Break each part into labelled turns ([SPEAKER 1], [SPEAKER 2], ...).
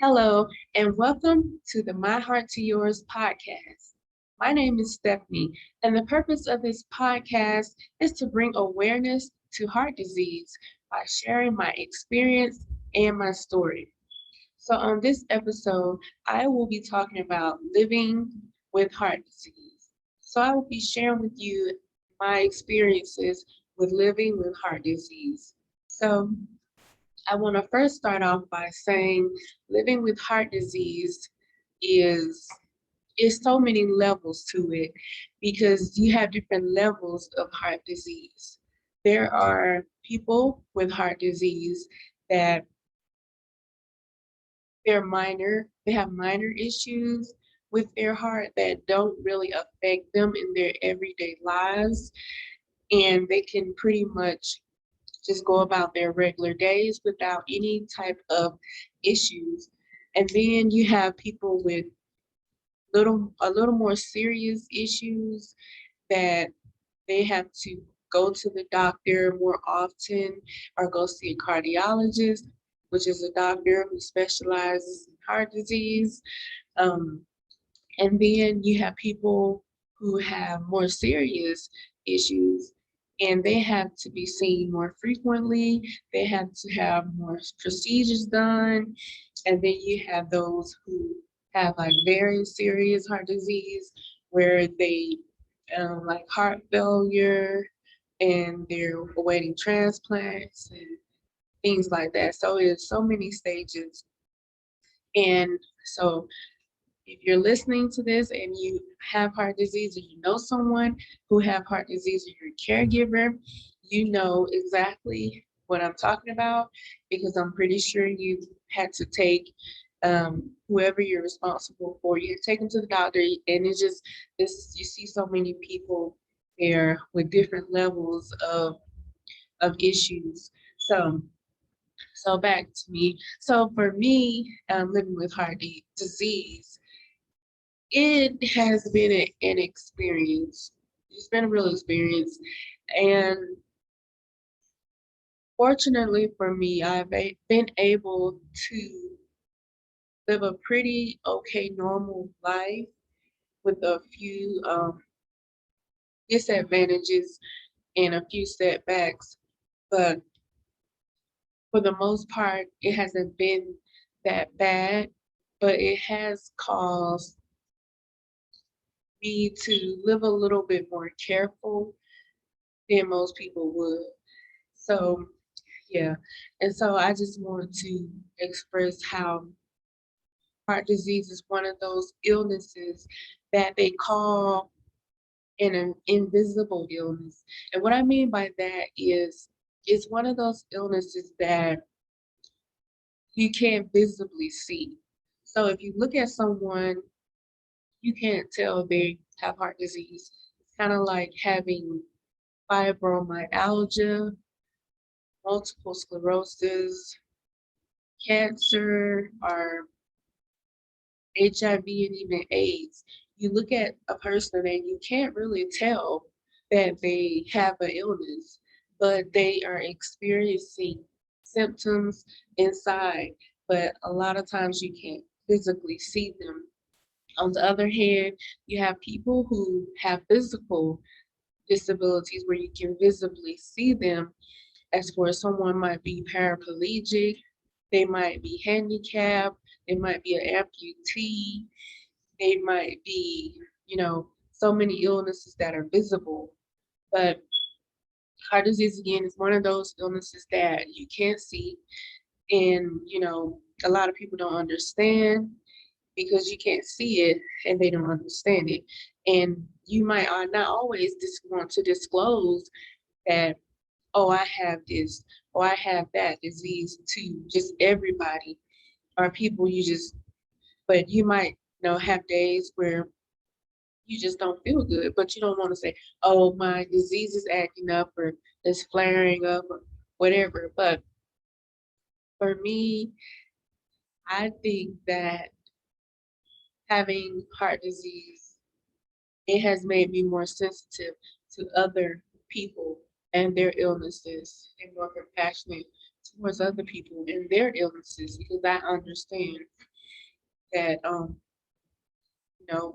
[SPEAKER 1] Hello, and welcome to the My Heart to Yours podcast. My name is Stephanie, and the purpose of this podcast is to bring awareness to heart disease by sharing my experience and my story. So, on this episode, I will be talking about living with heart disease. So, I will be sharing with you my experiences with living with heart disease. So, I want to first start off by saying living with heart disease is is so many levels to it because you have different levels of heart disease. There are people with heart disease that they have minor issues with their heart that don't really affect them in their everyday lives, and they can pretty much just go about their regular days without any type of issues. And then you have people with a little more serious issues that they have to go to the doctor more often or go see a cardiologist, which is a doctor who specializes in heart disease. Um, and then you have people who have more serious issues and they have to be seen more frequently. They have to have more procedures done. And then you have those who have like very serious heart disease where they like heart failure and they're awaiting transplants and things like that. So it's so many stages. And so if you're listening to this and you have heart disease or you know someone who have heart disease or you're a caregiver, you know exactly what I'm talking about because I'm pretty sure you've had to take whoever you're responsible for, you take them to the doctor, and it's just this. You see so many people there with different levels of issues. So back to me. So for me, living with disease, it has been an experience. It's been a real experience. And fortunately for me, been able to live a pretty okay, normal life with a few disadvantages and a few setbacks. But for the most part, it hasn't been that bad, but it has caused me to live a little bit more careful than most people would. So, yeah. And so I just want to express how heart disease is one of those illnesses that they call an invisible illness. And what I mean by that is it's one of those illnesses that you can't visibly see. So if you look at someone, you can't tell they have heart disease. It's kind of like having fibromyalgia, multiple sclerosis, cancer, or HIV and even AIDS. You look at a person and you can't really tell that they have an illness, but they are experiencing symptoms inside, but a lot of times you can't physically see them. On the other hand, you have people who have physical disabilities where you can visibly see them, as for someone might be paraplegic, they might be handicapped, they might be an amputee, they might be, so many illnesses that are visible. But heart disease, again, is one of those illnesses that you can't see. And, a lot of people don't understand because you can't see it and they don't understand it. And you might not always just want to disclose that, oh, I have this or I have that disease to just everybody or people but you might, have days where you just don't feel good, but you don't want to say, oh, my disease is acting up or it's flaring up or whatever. But for me, I think that having heart disease, it has made me more sensitive to other people. and their illnesses and more compassionate towards other people and their illnesses because I understand that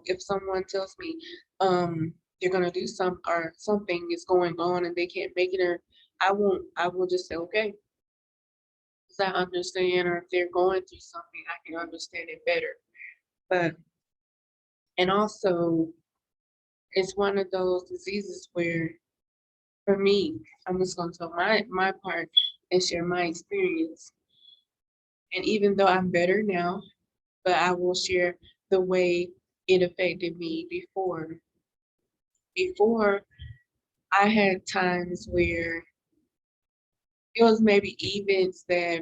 [SPEAKER 1] if someone tells me they're gonna do some or something is going on and they can't make it or I will just say okay because I understand or if they're going through something I can understand it better. But and also it's one of those diseases where for me, I'm just gonna tell my part and share my experience. And even though I'm better now, but I will share the way it affected me before. Before I had times where it was maybe events that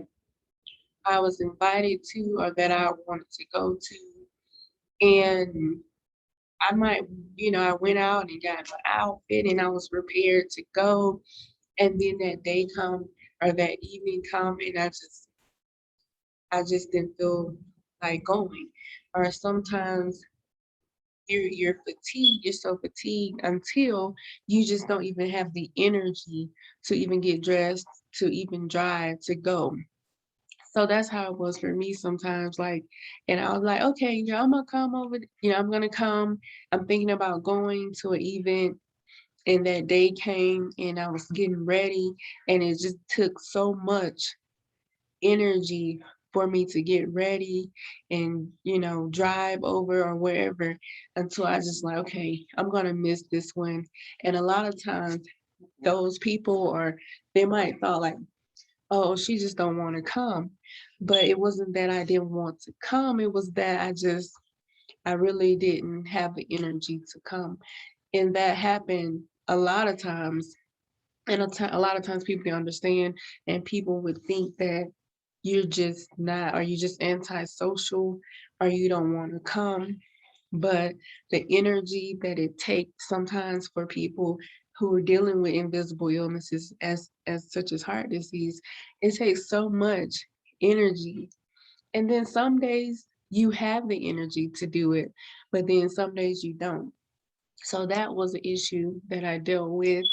[SPEAKER 1] I was invited to or that I wanted to go to. And I might, I went out and got my outfit and I was prepared to go. And then that day come or that evening come and I just didn't feel like going. Or sometimes you're fatigued, you're so fatigued until you just don't even have the energy to even get dressed, to even drive, to go. So that's how it was for me sometimes. Like, and I was like, okay, I'm gonna come over, I'm gonna come. I'm thinking about going to an event. And that day came and I was getting ready, and it just took so much energy for me to get ready and drive over or wherever until I just like okay I'm gonna miss this one. And a lot of times those people or they might thought like oh she just don't want to come, but it wasn't that I didn't want to come, it was that I really didn't have the energy to come. And that happened a lot of times. And a lot of times people can understand, and people would think that you're just not, or you just antisocial, or you don't want to come. But the energy that it takes sometimes for people who are dealing with invisible illnesses as such as heart disease, it takes so much energy. And then some days you have the energy to do it, but then some days you don't. So that was an issue that I dealt with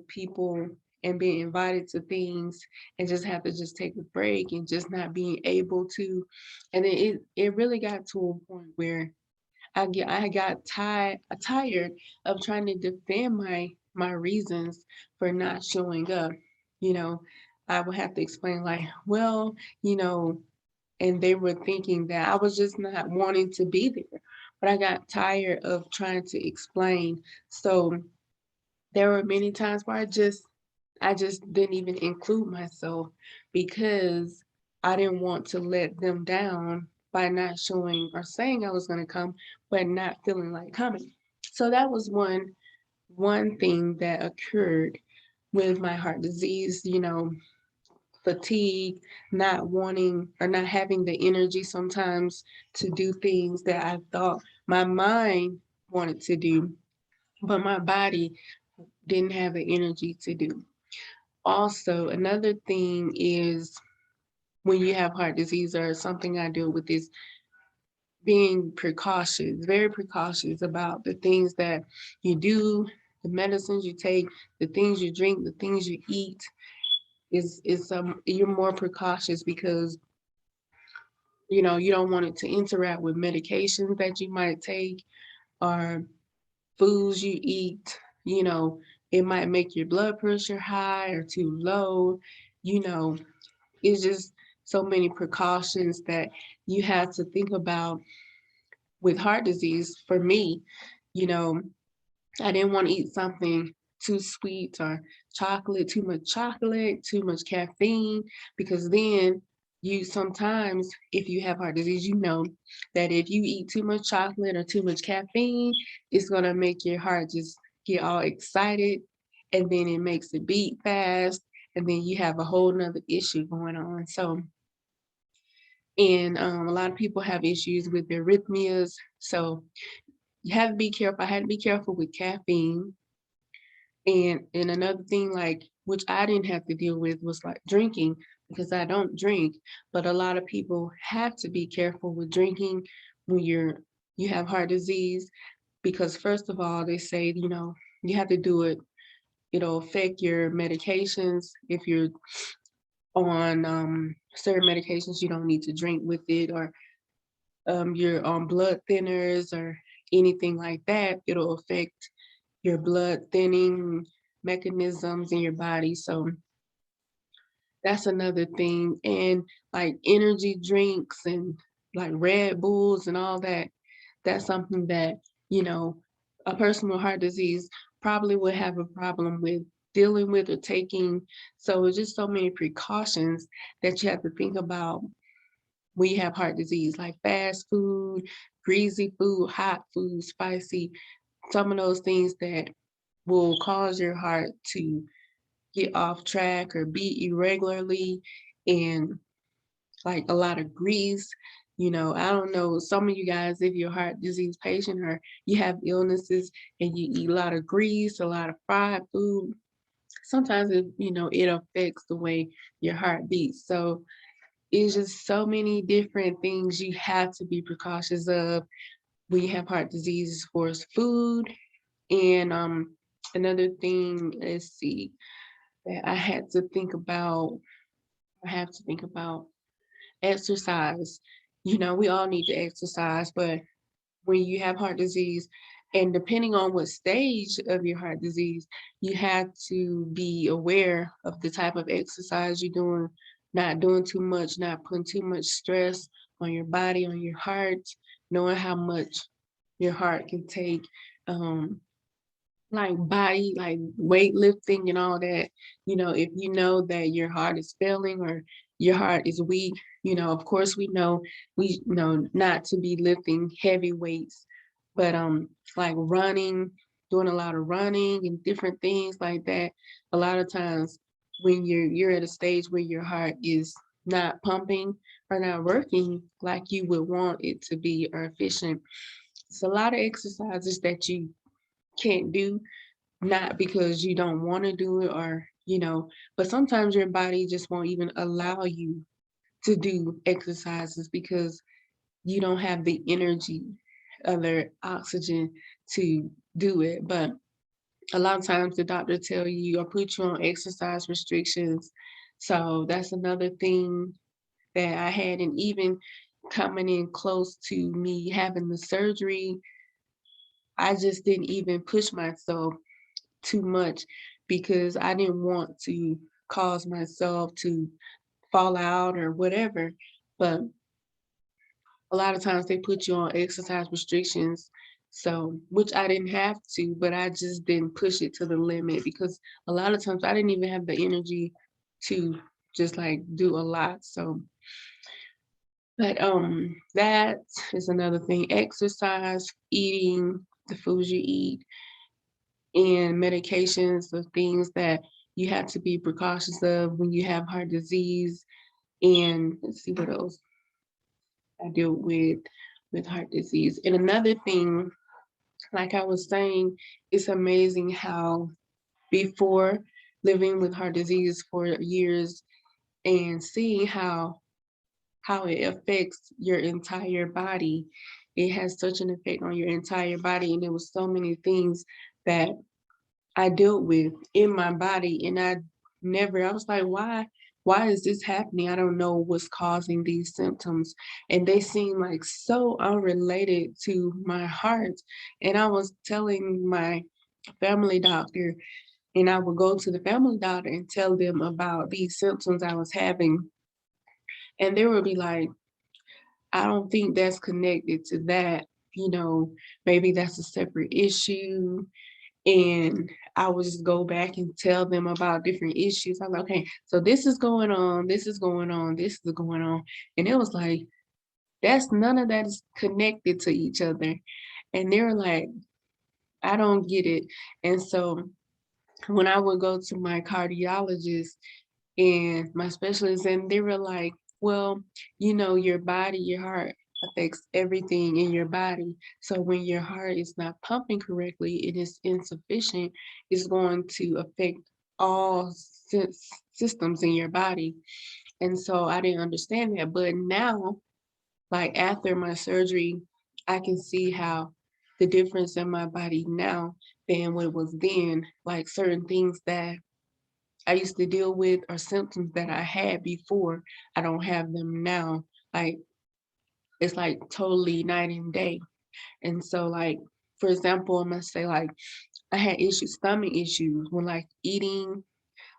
[SPEAKER 1] people and being invited to things and just have to just take a break and just not being able to. And then it really got to a point where I got tired of trying to defend my reasons for not showing up. You know, I would have to explain like, well, you know, and they were thinking that I was just not wanting to be there. But I got tired of trying to explain. So there were many times where I just didn't even include myself because I didn't want to let them down by not showing or saying I was going to come, but not feeling like coming. So that was one thing that occurred with my heart disease, fatigue, not wanting or not having the energy sometimes to do things that I thought my mind wanted to do, but my body didn't have the energy to do. Also, another thing is when you have heart disease or something I deal with is being precautious, very precautious about the things that you do, the medicines you take, the things you drink, the things you eat. Is you're more precautious because you don't want it to interact with medications that you might take or foods you eat. You know, it might make your blood pressure high or too low. You know, it's just so many precautions that you have to think about with heart disease. For me, you know, I didn't want to eat something too sweet or chocolate, too much caffeine, because then you sometimes, if you have heart disease, you know that if you eat too much chocolate or too much caffeine, it's going to make your heart just get all excited and then it makes it beat fast. And then you have a whole nother issue going on. So, and a lot of people have issues with their arrhythmias. So you have to be careful. I had to be careful with caffeine. And another thing, like which I didn't have to deal with, was like drinking because I don't drink. But a lot of people have to be careful with drinking when you have heart disease because first of all, they say you have to do it It'll affect your medications. If you're on certain medications, you don't need to drink with it, or you're on blood thinners or anything like that, it'll affect your blood thinning mechanisms in your body. So that's another thing. And like energy drinks and like Red Bulls and all that, that's something that, you know, a person with heart disease probably would have a problem with dealing with or taking. So it's just so many precautions that you have to think about when you have heart disease, like fast food, greasy food, hot food, spicy, some of those things that will cause your heart to get off track or beat irregularly, and like a lot of grease. I don't know, some of you guys, if you're a heart disease patient or you have illnesses and you eat a lot of grease, a lot of fried food, sometimes it affects the way your heart beats. So it's just so many different things you have to be precautious of when you have heart disease. For food. And another thing, let's see, that I have to think about exercise. We all need to exercise, but when you have heart disease, and depending on what stage of your heart disease, you have to be aware of the type of exercise you're doing, not doing too much, not putting too much stress on your body, on your heart, knowing how much your heart can take. Um, like body, like weightlifting and all that, if you know that your heart is failing or your heart is weak, of course we know not to be lifting heavy weights, but like running, doing a lot of running and different things like that. A lot of times when you're at a stage where your heart is not pumping or not working like you would want it to be or efficient, it's a lot of exercises that you can't do, not because you don't want to do it, or but sometimes your body just won't even allow you to do exercises because you don't have the energy or the oxygen to do it. But a lot of times the doctor tell you or put you on exercise restrictions. So that's another thing that I had. And even coming in close to me having the surgery, I just didn't even push myself too much because I didn't want to cause myself to fall out or whatever. But a lot of times they put you on exercise restrictions. So, which I didn't have to, but I just didn't push it to the limit because a lot of times I didn't even have the energy to just like do a lot. So, but that is another thing. Exercise, eating the foods you eat, and medications of things that you have to be precautious of when you have heart disease. And let's see what else I deal with heart disease. And another thing, like I was saying, it's amazing how before living with heart disease for years and seeing how it affects your entire body. It has such an effect on your entire body. And there was so many things that I dealt with in my body, and I was like, why is this happening? I don't know what's causing these symptoms. And they seem like so unrelated to my heart. And I was telling my family doctor, and I would go to the family doctor and tell them about these symptoms I was having. And they would be like, I don't think that's connected to that. Maybe that's a separate issue. And I would just go back and tell them about different issues. I'm like, okay, so this is going on, this is going on, this is going on. And it was like, that's none of that is connected to each other. And they were like, I don't get it. And so when I would go to my cardiologist and my specialist, and they were like, well, your body, your heart affects everything in your body. So when your heart is not pumping correctly, it is insufficient, it's going to affect all systems in your body. And so I didn't understand that. But now, like after my surgery, I can see how the difference in my body now, than what it was then. Like certain things that I used to deal with or symptoms that I had before, I don't have them now. Like it's like totally night and day. And so like for example, I'm gonna say like I had issues, stomach issues when like eating.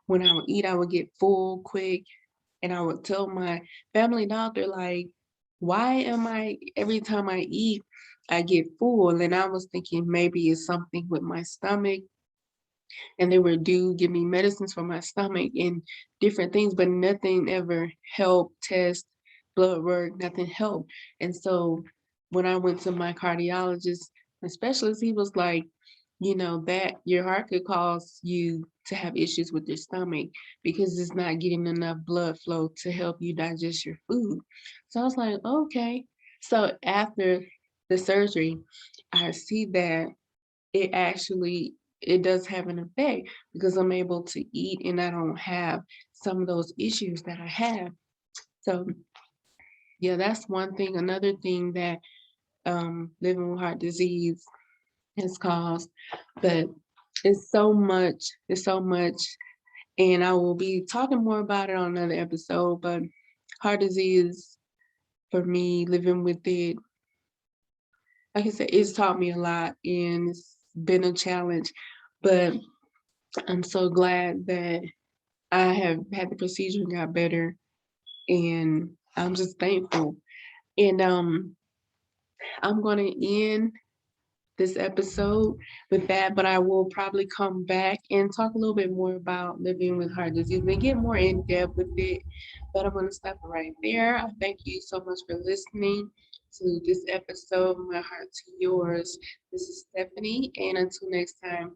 [SPEAKER 1] When I would eat, I would get full quick, and I would tell my family doctor like, "Why am I every time I eat, I get full?" And I was thinking maybe it's something with my stomach, and they would do give me medicines for my stomach and different things, but nothing ever helped. Test, blood work, nothing helped. And so when I went to my cardiologist, my specialist, he was like, you know, that your heart could cause you to have issues with your stomach because it's not getting enough blood flow to help you digest your food. So I was like, okay. So after the surgery, I see that it does have an effect because I'm able to eat and I don't have some of those issues that I have. So yeah, that's one thing. Another thing that living with heart disease has caused, but it's so much, and I will be talking more about it on another episode. But heart disease for me, living with it, like I said, it's taught me a lot and it's been a challenge. But I'm so glad that I have had the procedure and got better, and I'm just thankful. And I'm gonna end this episode with that, but I will probably come back and talk a little bit more about living with heart disease and get more in depth with it. But I'm gonna stop it right there. I thank you so much for listening to this episode, My Heart to Yours. This is Stephanie, and until next time,